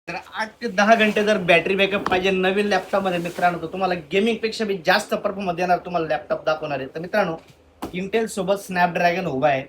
तर 8 ते 10 घंटे जर बॅटरी बॅकअप पाहिजे नवीन लॅपटॉपमध्ये मित्रांनो, तर तुम्हाला गेमिंगपेक्षा बी जास्त परफॉर्मन्स देणार तुम्हाला लॅपटॉप दाखवणार आहे. तर मित्रांनो, इंटेल सोबत स्नॅपड्रॅगन उभा आहे.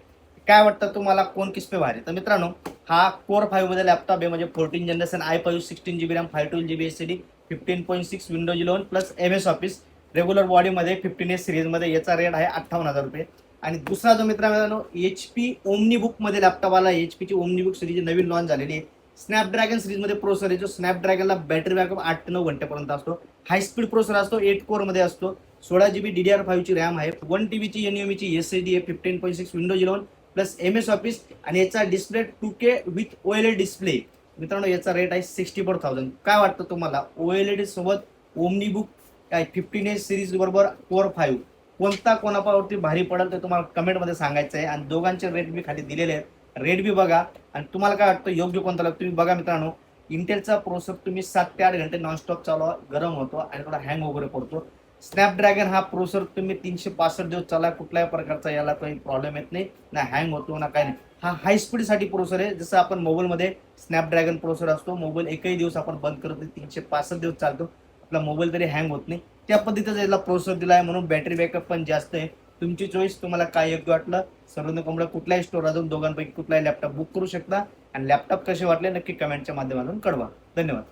काय वाटतं तुम्हाला कोण किसपे भारी? तर मित्रांनो, हा कोर 5 मध्ये लॅपटॉप आहे, म्हणजे 14 generation i5 16 GB RAM 512 GB SSD 15.6 Windows 11 plus MS office regular बॉडीमध्ये 15S सिरीजमध्ये. याचा रेट आहे 58,000 रुपये. आणि दुसरा जो मित्रांनो HP ओमनी बुक मध्ये लॅपटॉप आला. HPची ओमनी बुक सिरीज नवीन लॉन्च झालेली आहे. स्नॅपड्रॅगन सिरीजमध्ये प्रोसेसर आहे, जो स्नॅपड्रॅगनला बॅटरी बॅकअप 8 ते 9 घंटेपर्यंत असतो. हाय स्पीड प्रोसेसर असतो, 8 कोर मध्ये असतो. 16 GB DDR5 ची रॅम आहे, 1 TB ची NVMe ची एसएसडी आहे, 15.6 विंडोज 11 प्लस MS ऑफिस. आणि याचा display 2K with OLED display. मित्रांनो, याचा रेट आहे 64,000. काय वाटतं तुम्हाला OLED सोबत ओमनी बुक काय 15S सिरीज बरोबर कोर 5 कोणता कोणापावरती भारी पडेल ते तुम्हाला कमेंटमध्ये सांगायचं आहे. आणि दोघांचे रेट मी खाली दिलेले आहेत, रेट बी बघा. आणि तुम्हाला काय वाटतं योग्य कोणता लागतो तुम्ही बघा. मित्रांनो, इंटेलचा प्रोसेसर तुम्ही 7 ते 8 घंटे नॉनस्टॉप चालवा, गरम होतो आणि थोडा हँग वगैरे पडतो. स्नॅपड्रॅगन हा प्रोसेसर तुम्ही 365 दिवस चालवा, कुठल्याही प्रकारचा याला काही प्रॉब्लेम येत नाही, ना हँग होतो ना काय नाही. हा हाय स्पीड साठी प्रोसेसर आहे. जसं आपण मोबाईलमध्ये स्नॅपड्रॅगन प्रोसेसर असतो, मोबाईल एकही दिवस आपण बंद करत नाही, 365 दिवस चालतो, आपला मोबाईल तरी हँग होत नाही. त्या पद्धतीचा याला प्रोसेसर दिला आहे, म्हणून बॅटरी बॅकअप पण जास्त आहे. तुमची चॉईस, तुम्हाला काय योग्य वाटलं. सर्व कंपनी कुठल्याही स्टोर अजून दोघांपैकी कुठलाही लॅपटॉप बुक करू शकता. आणि लॅपटॉप कसे वाटले नक्की कमेंटच्या माध्यमातून कळवा. धन्यवाद.